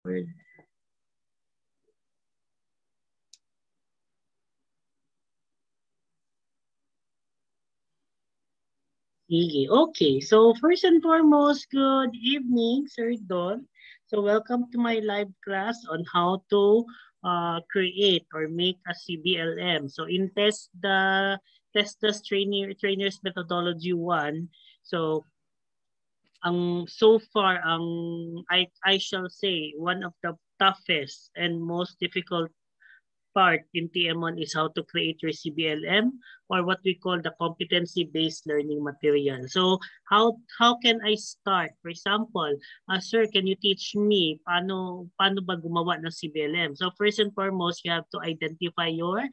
Okay, so first and foremost, good evening, Sir Don. So welcome to my live class on how to create or make a CBLM. So in TESDA's trainers methodology 1. So so far I shall say one of the toughest and most difficult part in TM1 is how to create your CBLM, or what we call the competency-based learning material. So how can I start? For example, sir, can you teach me paano ba gumawa ng CBLM? So first and foremost, you have to identify your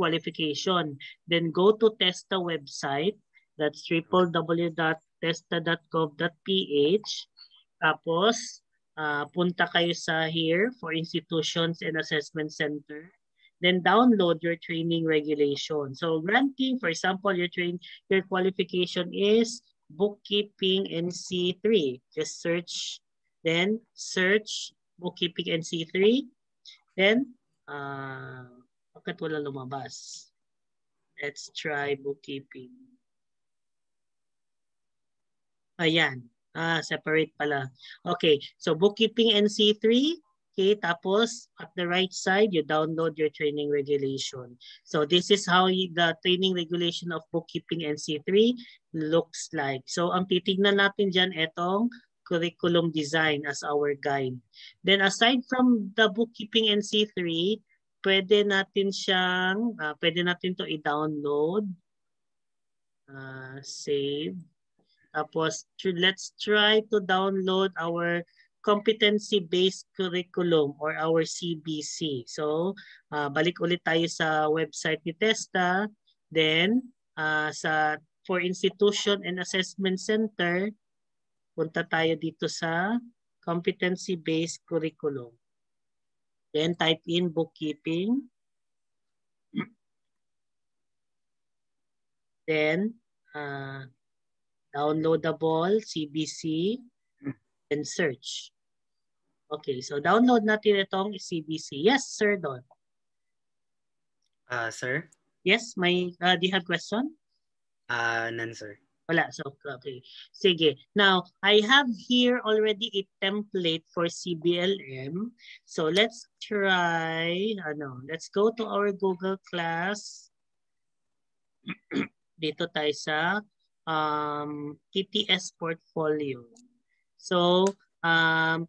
qualification. Then go to TESDA website. That's www.tesda.gov.ph. Tapos, punta kayo sa here for institutions and assessment center. Then download your training regulation. So granting, for example, your qualification is bookkeeping NC3. Just search, then search bookkeeping NC3. Then, bakit wala lumabas? Let's try bookkeeping. Ayan. Separate pala. Okay, so bookkeeping NC3. Okay, tapos at the right side, you download your training regulation. So this is how the training regulation of bookkeeping NC3 looks like. So ang titignan natin dyan, etong curriculum design as our guide. Then aside from the bookkeeping NC3, pwede natin to i-download, save. Tapos let's try to download our competency-based curriculum or our CBC. So, balik ulit tayo sa website ni TESDA. Then, for institution and assessment center, punta tayo dito sa competency-based curriculum. Then, type in bookkeeping. Then, downloadable, CBC, and search. Okay, so download natin itong CBC. Yes, Sir Don. Sir? Yes, do you have question? None, sir. Wala, so okay. Sige. Now, I have here already a template for CBLM. So let's try, let's go to our Google Class. Dito tayo sa TTS portfolio. So,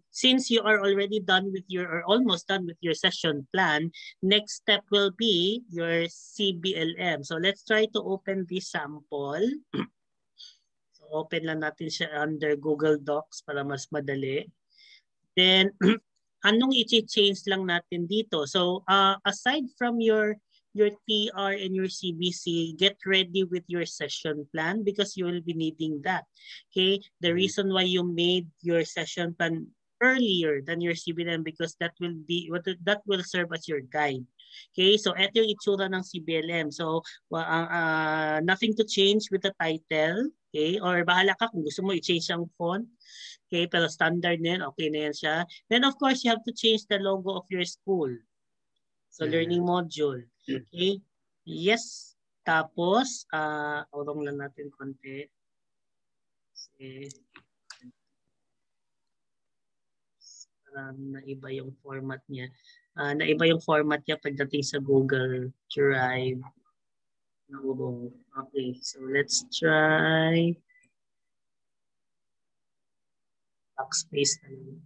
since you are already done with or almost done with your session plan, next step will be your CBLM. So let's try to open this sample. So open lang natin siya under Google Docs para mas madali. Then, anong i-change lang natin dito? So aside from your TR and your CBC, get ready with your session plan because you will be needing that. Okay, the reason why you made your session plan earlier than your CBLM because that will serve as your guide. Okay, so ito yung itsura ng CBLM. So nothing to change with the title. Okay, or bahala ka kung gusto mo i-change ang font. Okay, pero standard na yan, okay na yan siya. Then of course, you have to change the logo of your school. So learning module. Okay. Yes. Tapos, urong lang natin konti. Naiba yung format niya. Naiba yung format niya pagdating sa Google Drive. Naurong. Okay. So let's try backspace na lang.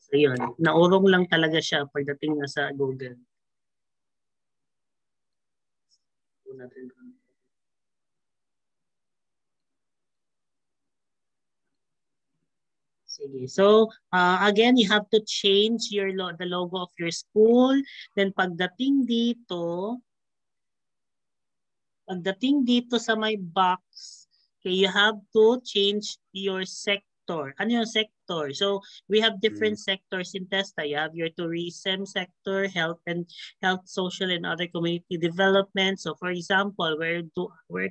So yun, naurong lang talaga siya pagdating na sa Google. Sige. So, again, you have to change the logo of your school. Then pagdating dito sa my box, okay, you have to change your sector. Ano yung sector? So, we have different sectors in TESDA. You have your tourism sector, health, social, and other community development. So, for example, where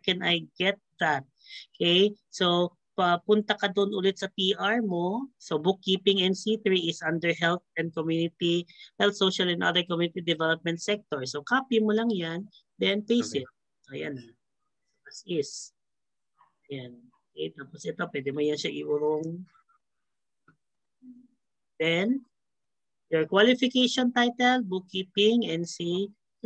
can I get that? Okay, so papunta ka doon ulit sa TR mo. So bookkeeping and C3 is under health and community, health, social, and other community development sector. So copy mo lang yan, then paste Okay. it. Ayan. As is. Ayan. Okay, tapos ito, pwede mo yan siya iurong. Then, your qualification title, bookkeeping, NC3.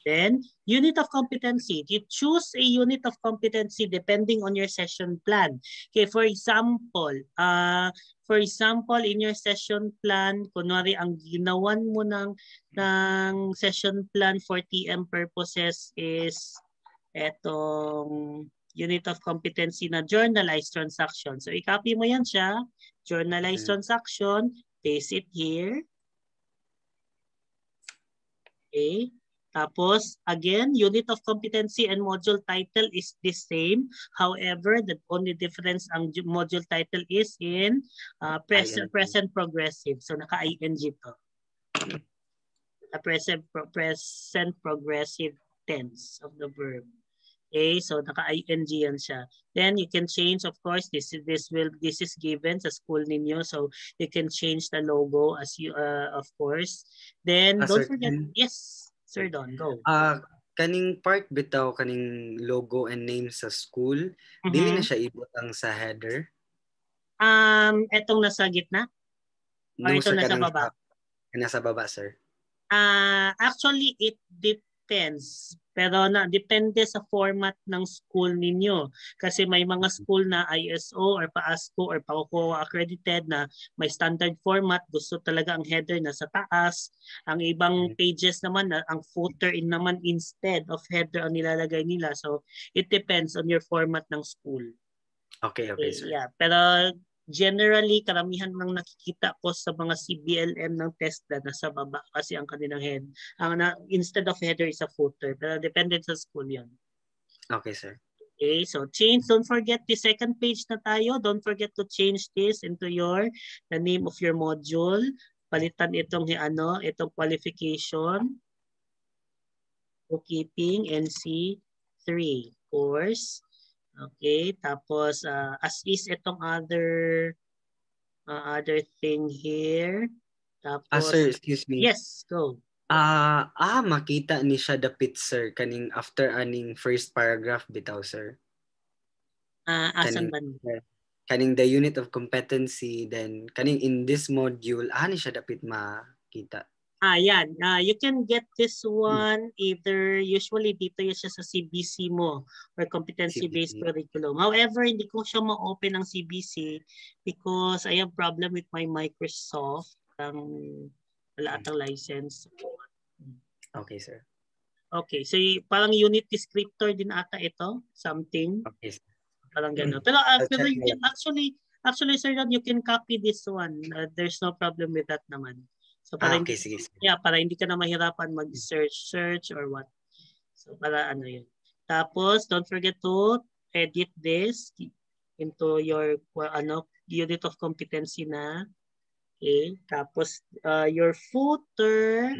Then, unit of competency. You choose a unit of competency depending on your session plan. Okay, for example, in your session plan, kunwari ang ginawan mo ng session plan for TM purposes is etong unit of competency na journalized transaction. So, i-copy mo yan siya. Journalized transaction. Paste it here. Okay. Tapos, again, unit of competency and module title is the same. However, the only difference ang module title is in present progressive. So, naka-ing to. Present progressive tense of the verb. Okay, so naka-ing yan siya. Then you can change, of course, this is given sa school ninyo, so you can change the logo as you of course. Then don't forget, yes, Sir Don, go. Kaning part bitaw kaning logo and name sa school, dili na siya ibutang sa header. Etong nasa gitna? Or No, itong sir, nasa baba? Nasa baba, sir. Actually, it depends. Pero depende sa format ng school ninyo. Kasi may mga school na ISO or PASCO or PAOCO accredited na may standard format. Gusto talaga ang header na sa taas. Ang ibang pages naman, ang footer naman instead of header ang nilalagay nila. So, it depends on your format ng school. Okay, sir. Yeah, pero generally, karamihan ng nakikita ko sa mga CBLM ng TESDA nasa baba kasi ang kanilang head. Instead of header is a footer. Pero depende sa school yan. Okay, sir. Okay, so change. Don't forget the second page na tayo. Don't forget to change this into the name of your module. Palitan itong itong qualification. Bookkeeping, NC3 course. Okay, tapos as is itong other thing here. Tapos sir, excuse me. Yes, go. Makita ni siya dapit, sir, kaning after aning first paragraph bitaw, sir. Asan ba? Kaning the unit of competency, then kaning in this module, ni siya dapit makita. Yan. You can get this one either, usually dito siya sa CBC mo or competency-based curriculum. However, hindi ko siya ma-open ang CBC because I have problem with my Microsoft. Wala atang license. Okay, sir. Okay, so parang unit descriptor din ata ito, something. Okay, sir. Parang gano'n. Pero actually, sir, you can copy this one. There's no problem with that naman. So para sige. para hindi ka na mahirapan mag-search or what. So para yun. Tapos don't forget to edit this into your unit of competency na. Okay? Tapos your footer,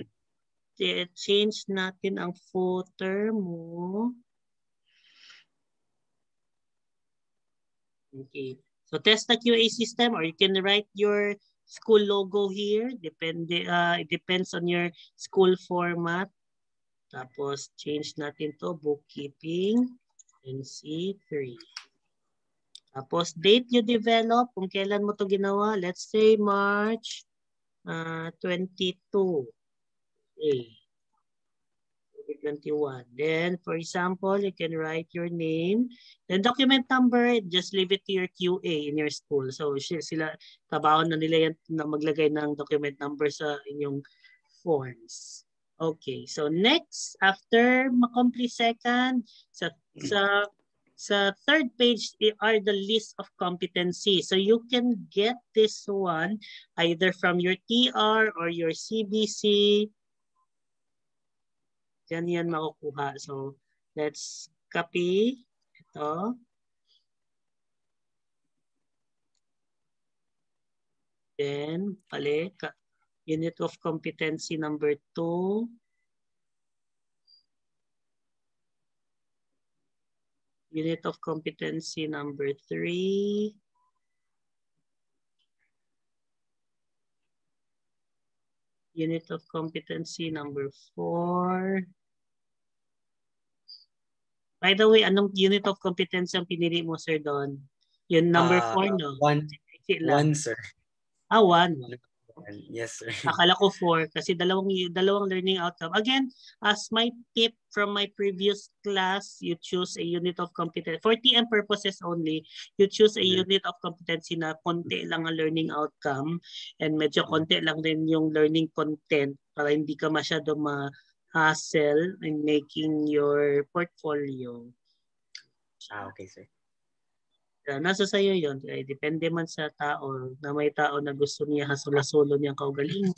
change natin ang footer mo. Okay. So TESDA QA system, or you can write your school logo here. It depends on your school format. Tapos change natin to bookkeeping NC3. Tapos date you develop, kung kailan mo to ginawa. Let's say March 22. Okay. 2021. Then, for example, you can write your name. Then, document number, just leave it to your QA in your school. So, sila, tabaon na nila yan na maglagay ng document number sa inyong forms. Okay, so next, after complete second, sa third page are the list of competencies. So, you can get this one either from your TR or your CBC. Yan makukuha. So, let's copy ito. Then, unit of competency number 2. Unit of competency number 3. Unit of competency number 4. By the way, anong unit of competence ang pinili mo, Sir Don? Yung number 4, no? One, sir. 1. Yes, sir. Akala ko 4 kasi dalawang learning outcome. Again, as my tip from my previous class, you choose a unit of competence. For TM purposes only, you choose a unit of competency na konti lang ang learning outcome and medyo konti lang din yung learning content para hindi ka masyado ma-hassle in making your portfolio. Okay, sir. Nasa sayo yun. Depende man sa tao na may tao na gusto niya hasula-sulo niyang kaugalingan.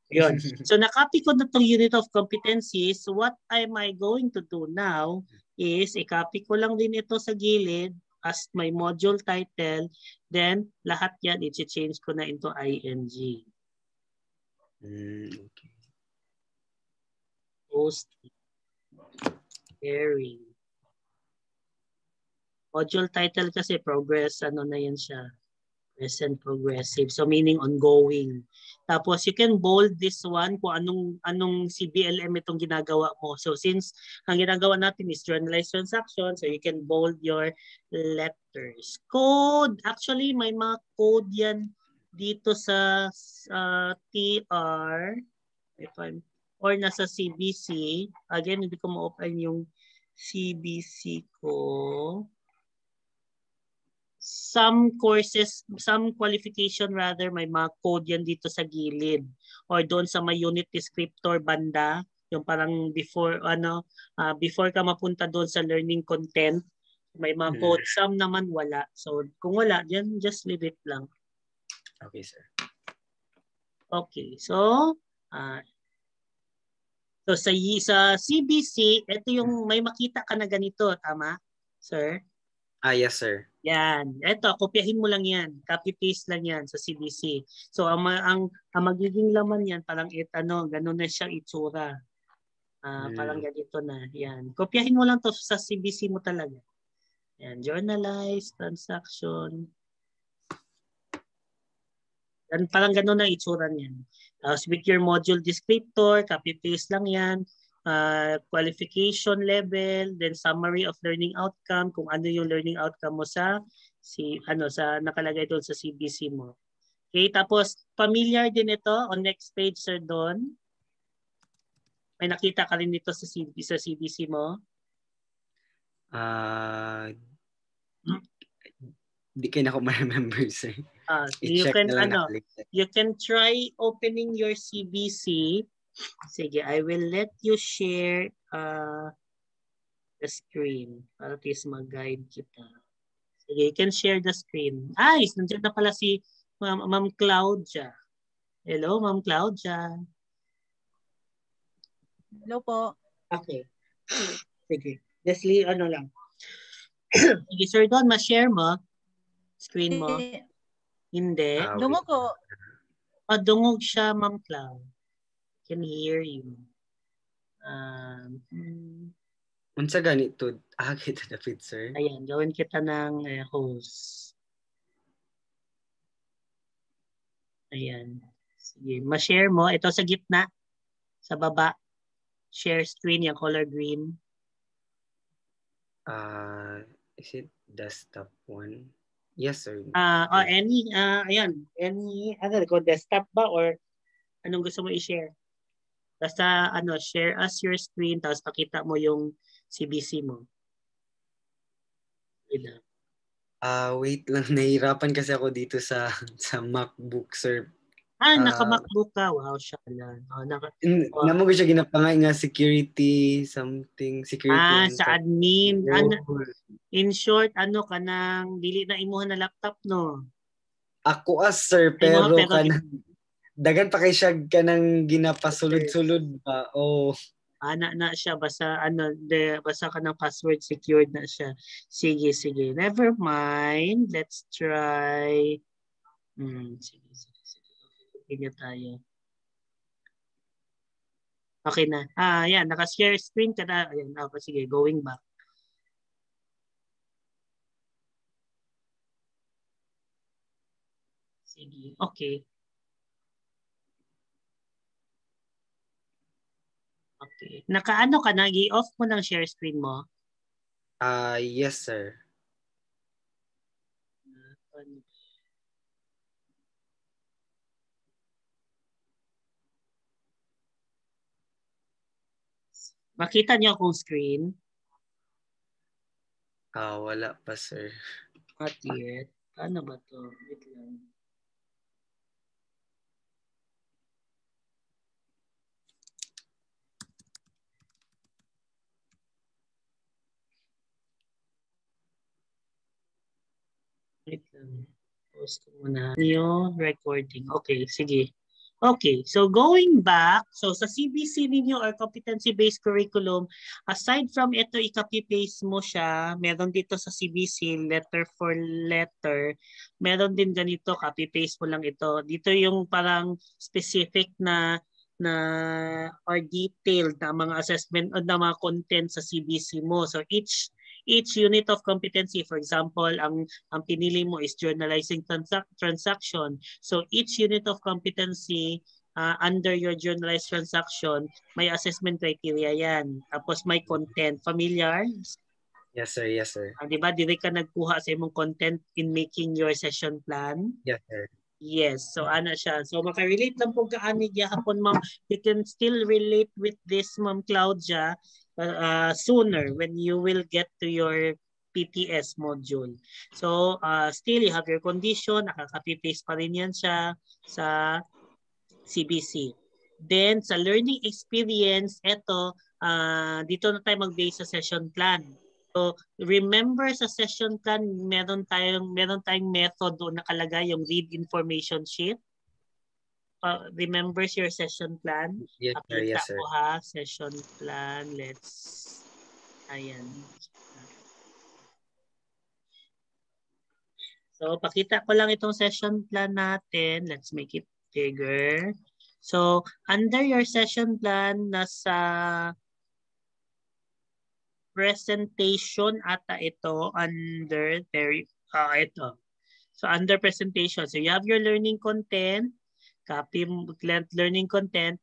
Yun. So nakopy ko na itong unit of competencies. What am I going to do now is i-copy ko lang din ito sa gilid as my module title. Then lahat yan i-change ko na into ing. Okay. Post. Sharing. Module title kasi progress, ano na yan siya, present progressive. So meaning ongoing. Tapos you can bold this one kung anong CBLM itong ginagawa mo. So since ang ginagawa natin is journalized transaction, so you can bold your letters. Code, actually may mga code yan dito sa TR or nasa CBC. Again, hindi ko ma-open yung CBC ko. Some courses, some qualification rather, may mga code yan dito sa gilid or doon sa may unit descriptor banda, yung parang before before ka mapunta doon sa learning content, may mga code. Some naman wala. So kung wala, then just leave it lang. Okay, sir. Okay. So sa CBC, ito yung may makita ka na ganito, tama, sir? Yes, sir. Yan. Ito, kopyahin mo lang yan. Copy-paste lang yan sa CBC. So, ang magiging laman yan, parang ganun na siyang itsura. Parang ganito na. Yan. Kopyahin mo lang to sa CBC mo talaga. Yan. Journalize, transaction. Yan, parang ganun na itsura niyan. Tapos with your module descriptor, copy-paste lang yan. Qualification level, then summary of learning outcome, kung ano yung learning outcome mo sa nakalagay doon sa CBC mo. Okay, tapos familiar din ito on next page, Sir Don. May nakita ka rin dito sa CBC mo? Di kayo na ako ma-remember, sir. You can try opening your CBC. Sige, I will let you share the screen para at least mag-guide kita. Sige, you can share the screen. Nandiyan na pala si Ma'am Claudia. Hello, Ma'am Claudia. Hello po. Okay. Sige. Leslie, lang. Sige, Sir Don, ma-share mo screen mo. Hindi. Dungog ko. Dungog siya, Ma'am Clau. Can hear you. Unsa ganito? Kita na fit, sir. Ayan, gawin kita ng host. Ayan. Sige, ma-share mo. Ito sa gitna. Sa baba. Share screen, yung color green. Is it desktop one? Yes, sir. Ayan. Desktop ba or anong gusto mo i-share? Basta share us your screen tapos pakita mo yung CBC mo. Wait lang, nahihirapan kasi ako dito sa MacBook, sir. Naka-MacBook ka. Wow, shala. Namo ko siya ginapangay nga security something, security sa admin. In short, ka nang dili na imuha na laptop, no? Ako sir, pero dagan pa kay siya kanang ginapasulod-sulod ba? Na siya basta basta ka ng password secured na siya. Sige. Never mind. Let's try. Sige. Sige tayo. Okay na. Yan, naka-share screen ka na. Ayan, sige, going back. Sige. Okay. Okay. Nakaano ka na? I-off mo ng share screen mo? Yes, sir. Makita niyo akong screen? Wala pa, sir. Not yet. Ano ba to? Wait lang. Wait lang. Post ko muna. New recording. Okay, sige. Okay, so going back, so sa CBC ninyo or competency-based curriculum, aside from ito, i-copy-paste mo siya, meron dito sa CBC, letter for letter, meron din ganito, copy-paste mo lang ito. Dito yung parang specific na or detailed na mga assessment o na mga content sa CBC mo. So each unit of competency, for example, ang pinili mo is journalizing transaction. So each unit of competency under your journalized transaction, may assessment criteria yan. Tapos may content. Familiar? Yes, sir. Yes, sir. Di ba? Dire ka nagkuha sa imong content in making your session plan? Yes, sir. Yes, so ana siya. So makarelate lang po kaani gyapon ma'am. You can still relate with this ma'am Claudia sooner when you will get to your PTS module. So still you have your condition, nakaka-paste pa rin yan siya sa CBC. Then sa learning experience, eto dito na tayo mag-base sa session plan. So, remember sa session plan, meron tayong method doon nakalagay yung read information sheet. Remembers your session plan? Yes, sir. Pakita Yes, sir. ko ha, session plan. Ayan. So, pakita ko lang itong session plan natin. Let's make it bigger. So, under your session plan, nasa presentation ata ito under ito. So under presentation, so you have your learning content, copy learning content.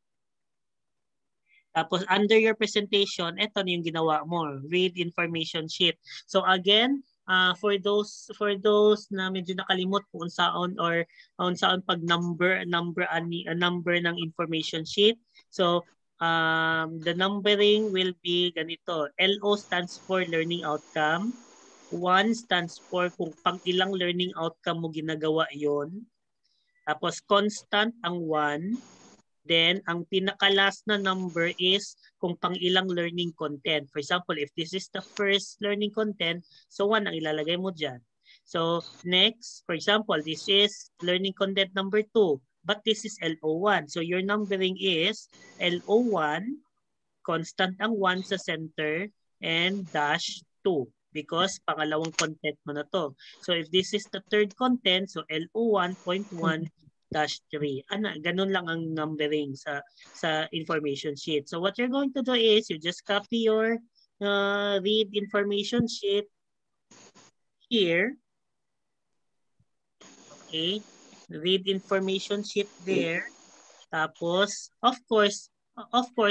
Tapos under your presentation, ito na yung ginawa mo, read information sheet. So again, for those na medyo nakalimot kung saan or kung saan pag number ng information sheet. So the numbering will be ganito. LO stands for learning outcome. 1 stands for kung pang ilang learning outcome mo ginagawa yon. Tapos constant ang 1. Then, ang pinaka-last na number is kung pang ilang learning content. For example, if this is the first learning content, so 1 ang ilalagay mo dyan. So, next, for example, this is learning content number 2, but this is LO1. So, your numbering is LO1, constant ang 1 sa center, and dash 2 because pangalawang content mo na to. So, if this is the third content, so LO1.1 3. Ganun lang ang numbering sa information sheet. So what you're going to do is you just copy your read information sheet here. Okay. Read information sheet there. Tapos, of course,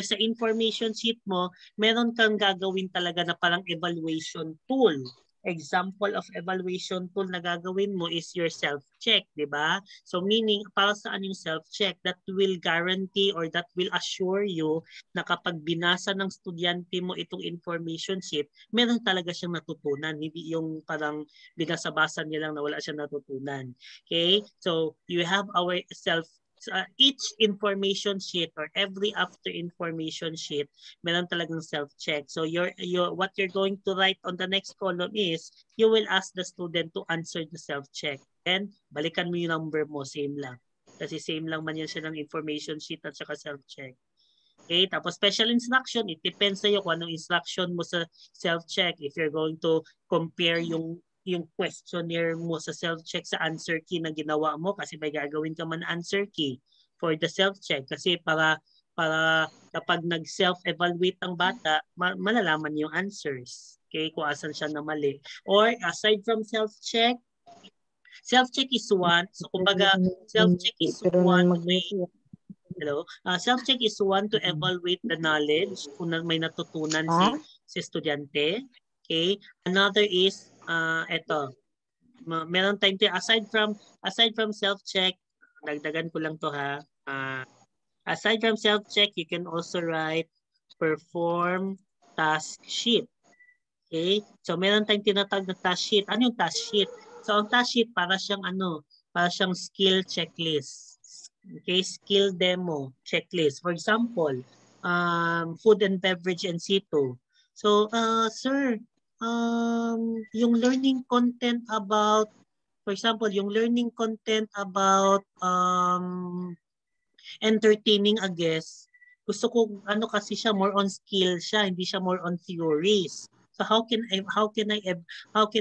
sa information sheet mo, meron kang gagawin talaga na parang evaluation tool. Example of evaluation tool na gagawin mo is your self-check, di ba? So meaning, para saan yung self-check? That will guarantee or that will assure you na kapag binasa ng estudyante mo itong information sheet, meron talaga siyang natutunan. Hindi yung parang binasa-basa niya lang na wala siyang natutunan. Okay? So you have our each information sheet or every after information sheet, meron talagang self-check. So what you're going to write on the next column is, you will ask the student to answer the self-check. And balikan mo yung number mo, same lang. Kasi same lang man yan siya ng information sheet at saka self-check. Okay, tapos special instruction, it depends sa'yo kung anong instruction mo sa self-check. If you're going to compare yung questionnaire mo sa self-check sa answer key na ginawa mo kasi may gagawin ka man answer key for the self-check kasi para kapag nag-self-evaluate ang bata, malalaman yung answers. Okay, kung asan siya na mali. Or aside from self-check, Self-check is one. So, kumbaga, self-check is one way. Hello? Self-check is one to evaluate the knowledge kung may natutunan si estudyante. Okay? Another is, eto, meron tayong aside from self-check, dagdagan ko lang to ha. Aside from self-check, you can also write perform task sheet. Okay? So meron tayong tinatawag na task sheet. Ano yung task sheet? So ang task sheet para siyang skill checklist. Okay, skill demo checklist. For example, food and beverage and situ. So, sir, yung learning content about, for example, yung learning content about entertaining a guest, gusto ko ano kasi siya more on skill siya, hindi siya more on theories. So how can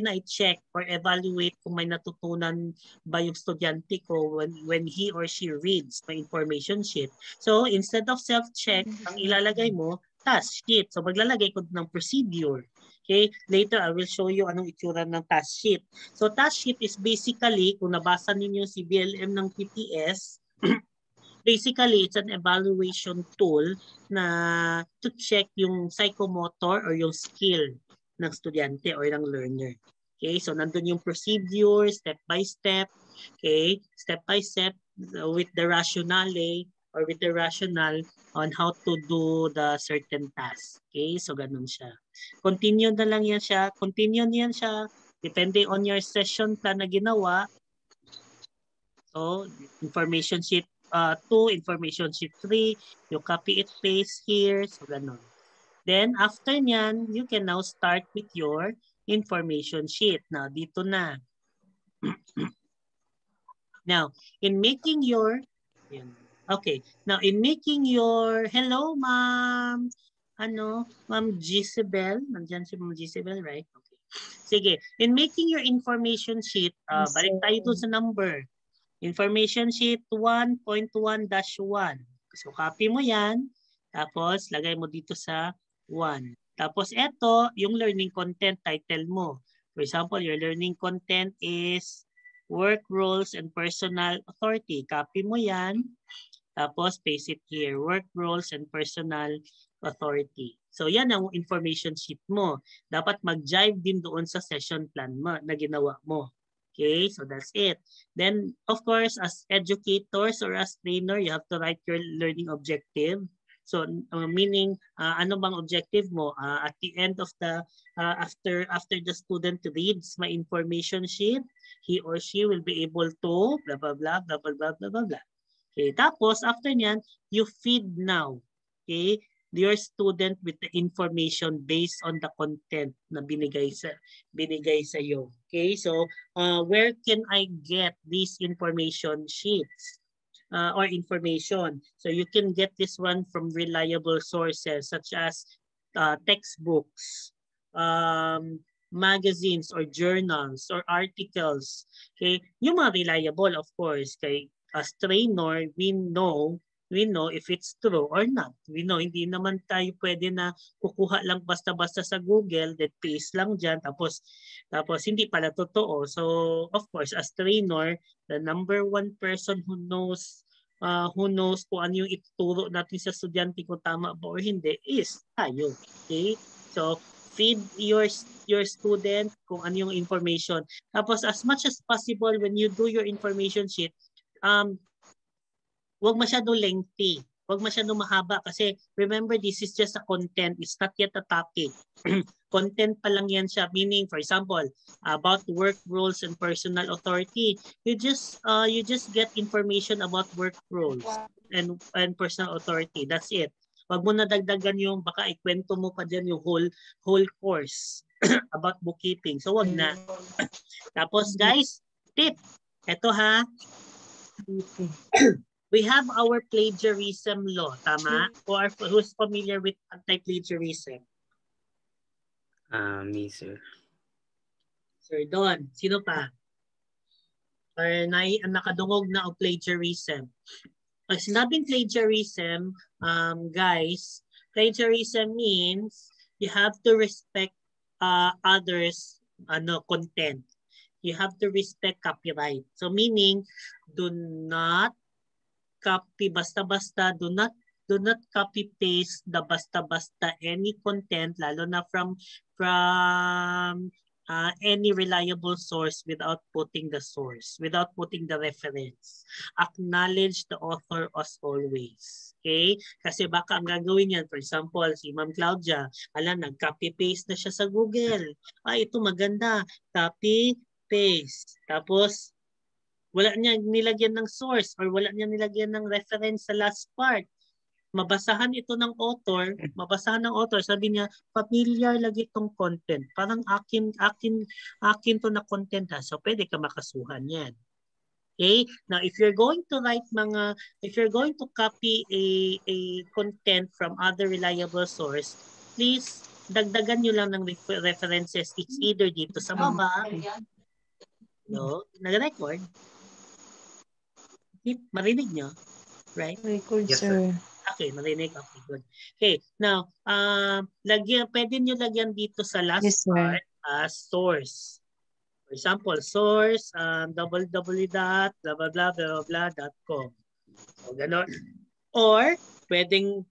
I check or evaluate kung may natutunan ba yung estudyante ko when he or she reads my information sheet? So instead of self-check, ang ilalagay mo task sheet. So maglalagay ko ng procedure. Okay, later I will show you anong itsura ng task sheet. So task sheet is basically, kung nabasa ninyo si CBLM ng PTS, basically, it's an evaluation tool na to check yung psychomotor or yung skill ng estudyante or ng learner. Okay, so nandun yung procedure, step by step, okay, step by step with the rationale or with the rationale on how to do the certain task. Okay, so ganun siya. Continue na lang yan siya, depending on your session plan na ginawa. So, information sheet 2, information sheet 3, you copy it, paste here, so ganun. Then, after nyan, you can now start with your information sheet. Now, dito na. Now, in making your, hello, ma'am, ma'am Gisabel, nandyan si ma'am Gisabel, right? Okay. Sige, in making your information sheet, balik tayo dun sa number. Information sheet 1.1-1. So copy mo yan. Tapos lagay mo dito sa 1. Tapos ito, yung learning content title mo. For example, your learning content is work roles and personal authority. Copy mo yan. Tapos paste it here. Work roles and personal authority. So yan ang information sheet mo. Dapat mag-jive din doon sa session plan mo na ginawa mo. Okay, so that's it. Then, of course, as educators or as trainer, you have to write your learning objective. So, meaning, ano bang objective mo? At the end of the, after the student reads my information sheet, he or she will be able to blah, blah, blah, blah, blah, blah, blah, blah, blah. Okay, tapos, after nyan, you feed now. Okay, your student with the information based on the content na binigay sa iyo. Okay, so where can I get these information sheets or information? So you can get this one from reliable sources such as textbooks, magazines or journals or articles. Okay, yung mga reliable, of course, kay as trainer, we know if it's true or not. We know, hindi naman tayo pwede na kukuha lang basta-basta sa Google, that paste lang dyan, tapos hindi pala totoo. So, of course, as trainer, the number one person who knows kung ano yung ituturo natin sa estudyante kung tama ba or hindi is tayo. Okay? So, feed your student kung ano yung information. Tapos, as much as possible, when you do your information sheet, wag masyado lengthy. Wag masyado mahaba kasi remember, this is just a content. It's not yet a topic. Content pa lang yan siya. Meaning, for example, about work roles and personal authority, you just get information about work roles and personal authority. That's it. Wag mo na dagdagan yung baka ikwento mo pa dyan yung whole course about bookkeeping. So wag na. Tapos guys, tip. Ito ha. We have our plagiarism law, tama? Or who's familiar with anti-plagiarism? Me, sir. Sir Don, sino pa? Or nakadungog na o plagiarism? Pag sinabing plagiarism, guys, plagiarism means you have to respect others' content. You have to respect copyright. So meaning, do not copy basta-basta, do not copy paste the basta-basta any content, lalo na from any reliable source without putting the source, without putting the reference. Acknowledge the author as always. Okay? Kasi baka ang gagawin yan, for example, si Ma'am Claudia, nag-copy-paste na siya sa Google. Ito maganda. Copy-paste. Tapos, wala niya nilagyan ng source or wala niya nilagyan ng reference sa last part. Mabasahan ito ng author, sabi niya, familiar lagi itong content. Parang akin to na content ha. So pwede ka makasuhan yan. Okay? Now if you're going to copy a content from other reliable source, please dagdagan nyo lang ng references. It's either dito sa baba. No? Nag-record? Marinig nyo? Right? Record, Yes, sir. Okay, marinig. Okay, good. Okay, now, pwede nyo lagyan dito sa last Yes, sir. part as source. For example, source, www.blablabla.com. So, gano'n. Or, pwedeng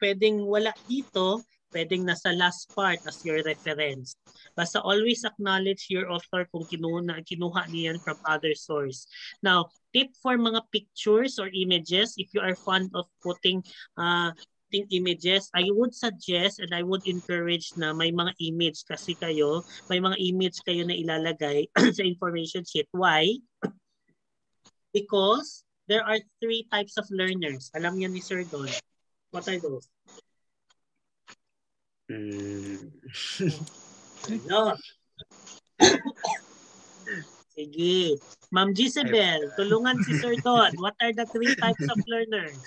wala dito, pwedeng nasa last part as your reference. Basta always acknowledge your author kung kinuha niyan from other source. Now, tip for mga pictures or images, if you are fond of putting images, I would suggest and I would encourage na may mga image kasi kayo, may mga image kayo na ilalagay sa information sheet. Why? Because there are 3 types of learners. Alam niya ni Sir Don. What are those? Ano? Sige. Ma'am Gisabel, tulungan si Sir Don. What are the 3 types of learners?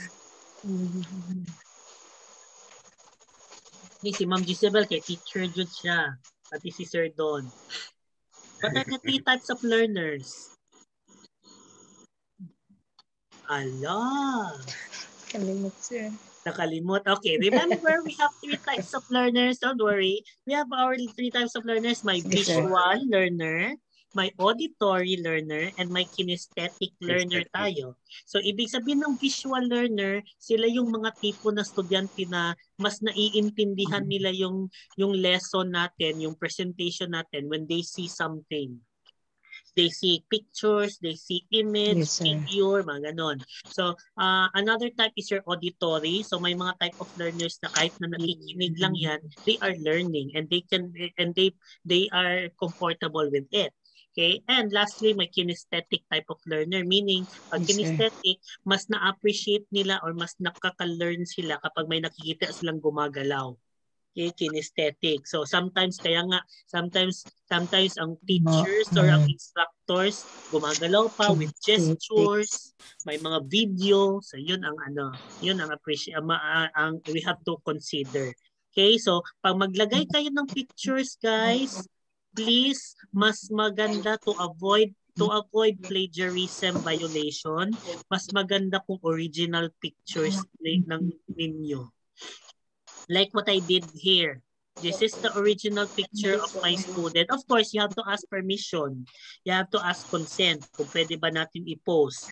Si Ma'am Gisabel, kay teacher jud siya. Pati si Sir Don. What are the 3 types of learners? Ala. Kalimot, sir. Nakalimot. Okay, remember we have 3 types of learners. Don't worry. We have our 3 types of learners. My visual learner, my auditory learner, and my kinesthetic learner tayo. So, ibig sabihin ng visual learner, sila yung mga tipo na estudyante na mas naiintindihan nila yung lesson natin, yung presentation natin when they see something. They see pictures, they see image, video, mga ganon. So, another type is your auditory. So, may mga type of learners na kahit na nakikinig lang yan, they are learning and they are comfortable with it. Okay? And lastly, may kinesthetic type of learner, meaning pag kinesthetic, mas na-appreciate nila or mas nakaka-learn sila kapag may nakikita silang gumagalaw. Okay, kinesthetic. So sometimes sometimes ang teachers or ang instructors gumagalaw pa with gestures, may mga video. So yun ang we have to consider. Okay, so pag maglagay kayo ng pictures, guys, please mas maganda to avoid plagiarism violation. Mas maganda kung original pictures ng ninyo. Like what I did here. This is the original picture of my student. Of course, you have to ask permission. You have to ask consent kung pwede ba natin i-post.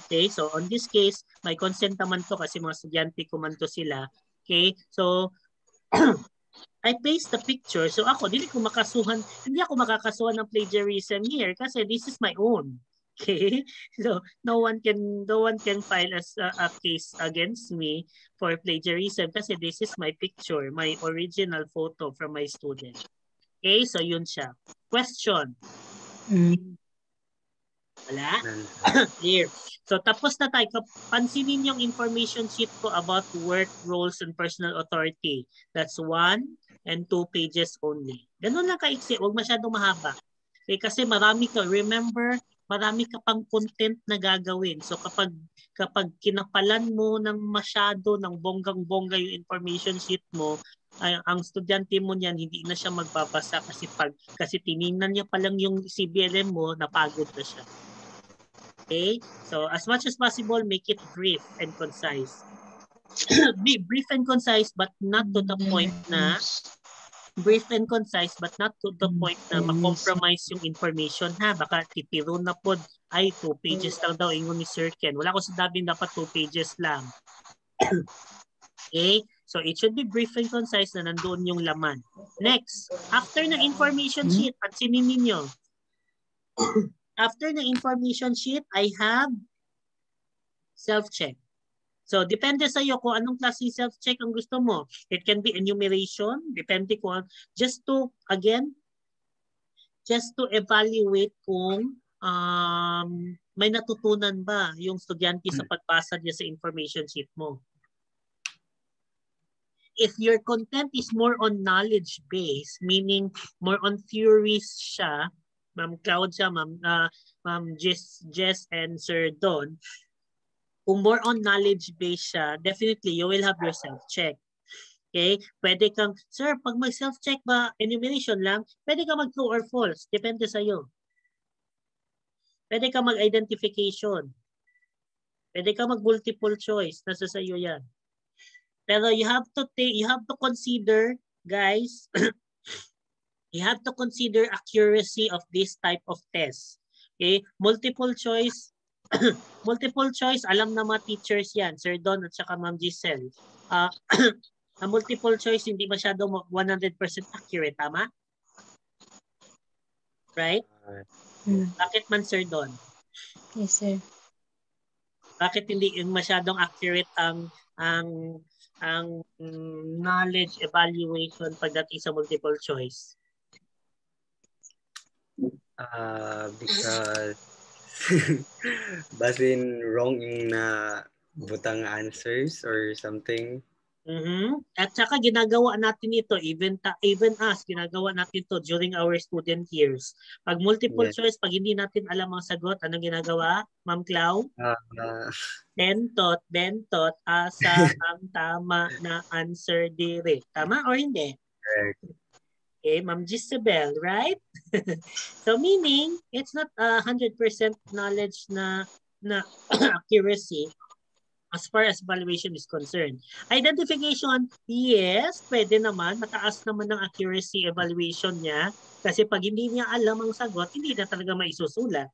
Okay, so on this case, may consent naman to kasi mga estudyante ko man to sila. Okay, so I paste the picture. So ako, hindi ako makakasuhan ng plagiarism here kasi this is my own. Okay, so no one can file a case against me for plagiarism kasi this is my picture, my original photo from my student. Okay, so yun siya. Question. Wala? Clear. So tapos na tayo. Pansinin yung information sheet ko about work, roles, and personal authority. That's 1 and 2 pages only. Ganun lang kaiksi. Huwag masyadong mahaba. Okay, kasi marami ka pang content na gagawin. So kapag kinapalan mo ng masyado ng bonggang-bongga yung information sheet mo, ang estudyante mo niyan hindi na siya magbabasa kasi tiningnan niya pa lang yung CBLM mo, napagod na siya. Okay? So as much as possible, make it brief and concise. Be brief and concise but not to the point na brief and concise but not to the point na ma-compromise yung information ha. Baka titiro na pod, ay 2 pages lang daw ingon ni Sir Ken. Wala ko sinabing dapat 2 pages lang. Okay? So it should be brief and concise na nandoon yung laman. Next, after na information sheet, pansinin ninyo. After the information sheet, I have self-check. So, depende sa iyo kung anong klaseng self-check ang gusto mo. It can be enumeration, depende kung, just to, again, just to evaluate kung may natutunan ba yung estudyante sa pagbasa niya sa information sheet mo. If your content is more on knowledge-based, meaning more on theories siya, Ma'am Claudia, Ma'am Jess and Sir Don, kung more on knowledge-based siya, definitely you will have your self-check. Okay? Pwede kang, sir, pag mag-self-check ba, enumeration lang, pwede ka mag-true or false. Depende sa'yo. Pwede ka mag-identification. Pwede ka mag-multiple choice. Nasa sa'yo yan. Pero you have to consider, guys, you have to consider accuracy of this type of test. Okay? Multiple choice, multiple choice, alam na mga teachers yan, Sir Don at saka Ma'am Giselle. Ang multiple choice, hindi masyado 100% accurate, tama? Right? Bakit man, Sir Don? Yes, sir. Bakit hindi masyadong accurate ang knowledge evaluation pagdating sa multiple choice? Because basin wrong yung na butang answers or something. At saka ginagawa natin ito, even us, ginagawa natin ito during our student years. Pag multiple choice, pag hindi natin alam ang sagot, anong ginagawa, Ma'am Clau? Bentot, asa ang tama na answer dire. Tama or hindi? Correct. Okay, Ma'am Gisabel, right? So meaning, it's not 100% knowledge na accuracy as far as evaluation is concerned. Identification, yes, pwede naman. Mataas naman ang accuracy evaluation niya. Kasi pag hindi niya alam ang sagot, hindi na talaga maisusulat.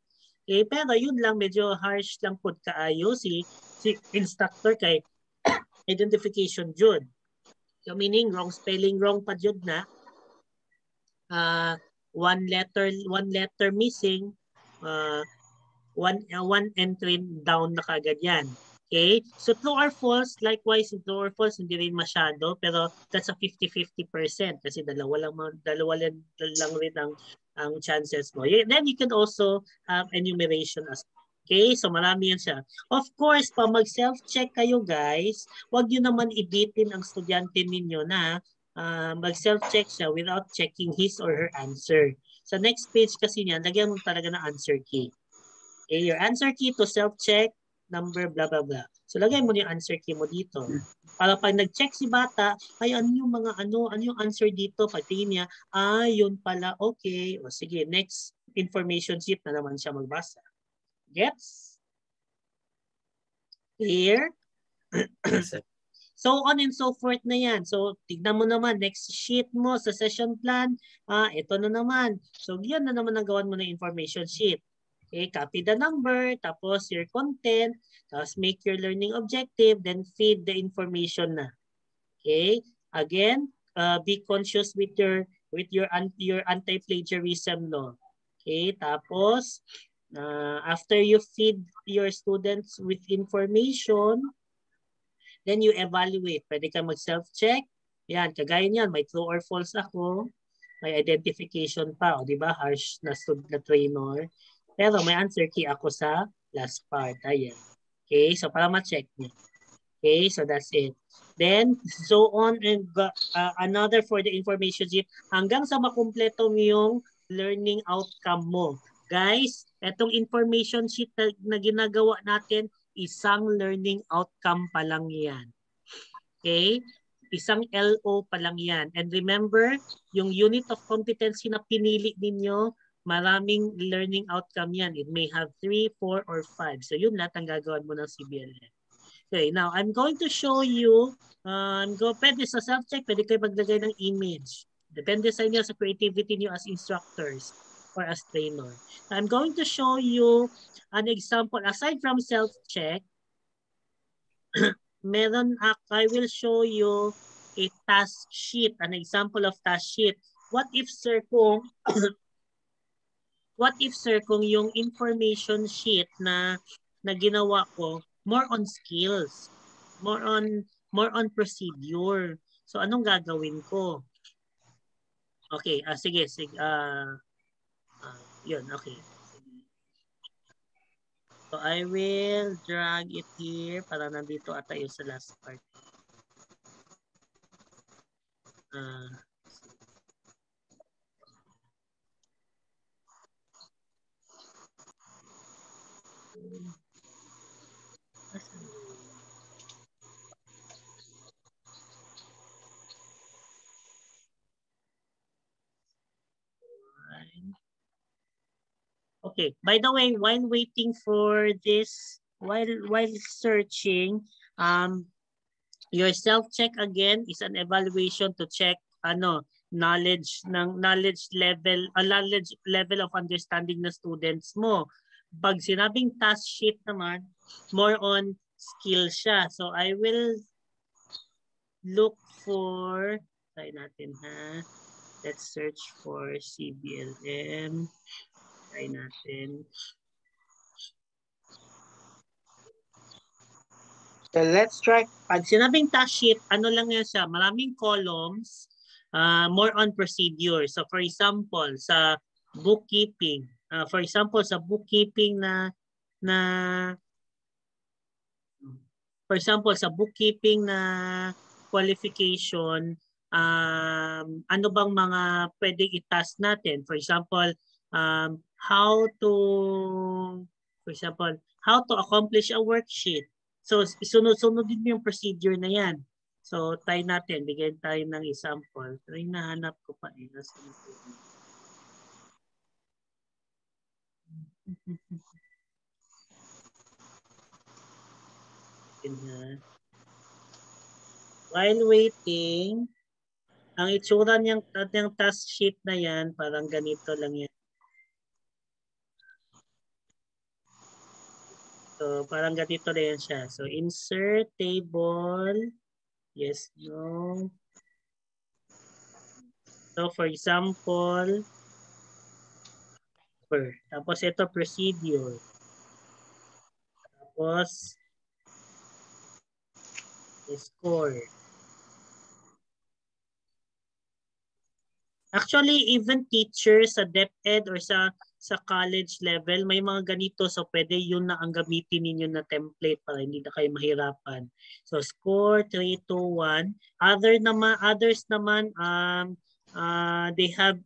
Okay, pero yun lang, medyo harsh lang po kaayo si instructor kay identification jud. So meaning, wrong spelling, wrong pa jud na. One letter missing, one entry down na kagad yan. Okay? So true or false, likewise, true or false, hindi rin masyado, pero that's a 50-50% kasi dalawa lang rin ang chances mo. Then you can also have enumeration as well. Okay? So marami yan siya. Of course, pa mag-self-check kayo guys, wag nyo naman ibitin ang estudyante ninyo na mag-self-check siya without checking his or her answer. Sa next page kasi niya, lagyan mo talaga ng answer key. Okay, your answer key to self-check, number, blah, blah, blah. So, lagay mo yung answer key mo dito. Para pag nag-check si bata, ay ano yung answer dito? Pagtingin niya, yun pala, okay. O sige, next information sheet na naman siya magbasa. Gets? Clear? Yes, sir. So on and so forth na yan. So tignan mo naman, next sheet mo sa session plan, ito na naman. So yan na naman ang gawan mo ng information sheet. Okay, copy the number, tapos your content, tapos make your learning objective, then feed the information na. Okay, again, be conscious with your anti-plagiarism law. Okay, tapos after you feed your students with information, then you evaluate. Pwede ka mag-self-check. Yan, kagaya niyan, may true or false ako. May identification pa, o di ba? Harsh na trainer. Pero may answer key ako sa last part. Ayan. Okay, so para ma-check niyo. Okay, so that's it. Then, so on and another for the information sheet hanggang sa makumpleto mo yung learning outcome mo. Guys, etong information sheet na ginagawa natin, isang learning outcome pa lang yan. Okay? Isang LO pa lang yan. And remember, yung unit of competency na pinili ninyo, maraming learning outcome yan. It may have 3, 4, or 5. So yun lahat ang gagawin mo ng CBLM. Okay, now I'm going to show you, pwede sa self-check, pwede kayo maglagay ng image. Depende sa inyo, sa creativity niyo as instructors or as trainer. I'm going to show you an example. Aside from self-check, I will show you a task sheet, an example of task sheet. What if sir kung yung information sheet na ginawa ko more on skills, more on procedure. So anong gagawin ko? Okay, sige, yun, okay. So I will drag it here para nandito ata yung sa last part. Okay, by the way, while waiting for this, while searching, your self-check again is an evaluation to check knowledge level of understanding ng students mo. Pag sinabing task sheet naman, more on skill siya. So I will look for, try natin ha. Let's search for CBLM. Try natin. So let's try. Pag sinabing task sheet, ano lang yan siya? Maraming columns, more on procedure. So for example, sa bookkeeping, na qualification, ano bang mga pwedeng i-task natin? For example, how to accomplish a worksheet. So, isunod-sunod din yung procedure na yan. So, try natin. Bigyan tayo ng example. Try nahanap ko pa eh. While waiting, ang itsura niyang task sheet na yan, parang ganito lang yan. So, parang ganito na yan siya. So, insert table. Yes, no. So, for example, tapos ito procedure. Tapos, score. Actually, even teachers sa DepEd or sa college level, may mga ganito. So, pwede yun na ang gamitin ninyo na template para hindi na kayo mahirapan. So, score 3, 2, 1. Others naman, they have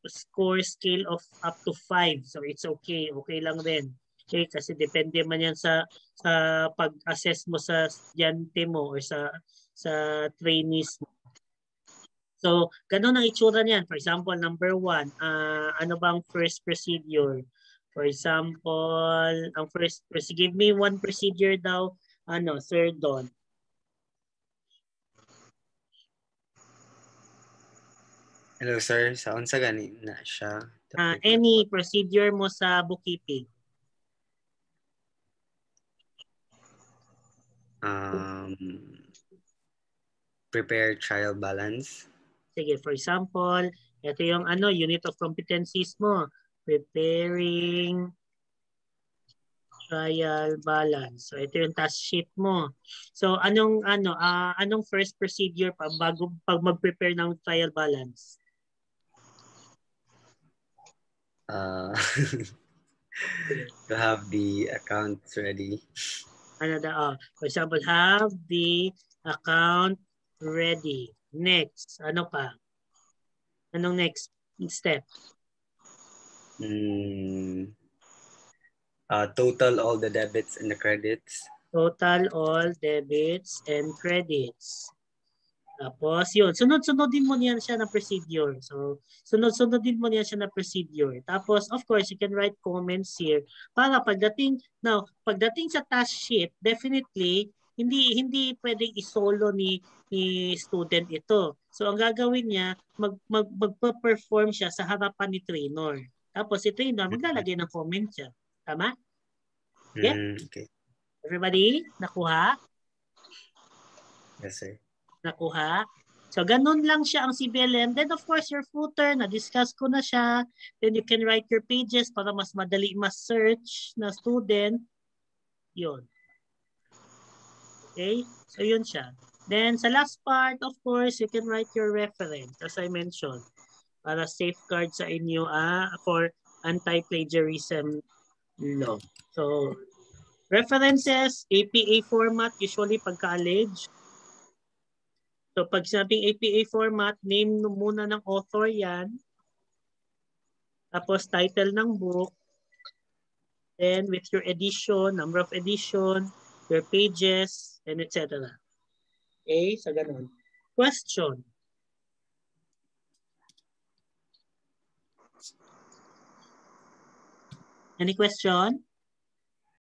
score scale of up to 5. So, it's okay. Okay lang din. Okay, kasi depende man yan sa pag-assess mo sa estudyante mo or sa trainees mo. So, ganun ang itsura niyan. For example, number 1, ano bang first procedure? For example, ang first, give me one procedure daw, Sir Don. Hello, sir. Saan sa gani na siya? Any procedure mo sa bookkeeping? Prepare trial balance. Sige, for example, ito yung unit of competencies mo. Preparing trial balance. So ito yung task sheet mo. So anong first procedure pag mag-prepare ng trial balance? To have the accounts ready. For example, have the account ready. Next, ano pa? Anong next step? Total all the debits and the credits. Total all debits and credits. Tapos yun, sunod-sunodin mo niyan siya na procedure. So, sunod-sunodin mo niyan siya na procedure. Tapos, of course, you can write comments here para pagdating sa task sheet, definitely, hindi pwedeng isolo ni student ito. So ang gagawin niya, magpa-perform siya sa harapan ni trainer. Tapos si trainer maglalagay ng comment siya. Tama? Yeah? Okay. Everybody, nakuha? Yes, sir. Nakuha? So ganun lang siya ang CBLM. Then of course your footer, na-discuss ko na siya. Then you can write your pages para mas madali mas-search na student. Yun. Okay? So yun siya. Then sa last part, of course, you can write your reference as I mentioned para safeguard sa inyo for anti-plagiarism law. So references, APA format, usually pag college. So pag sabing APA format, name muna ng author yan. Tapos title ng book. Then with your edition, number of edition, your pages, and etc. Okay, so ganun. Question. Any question?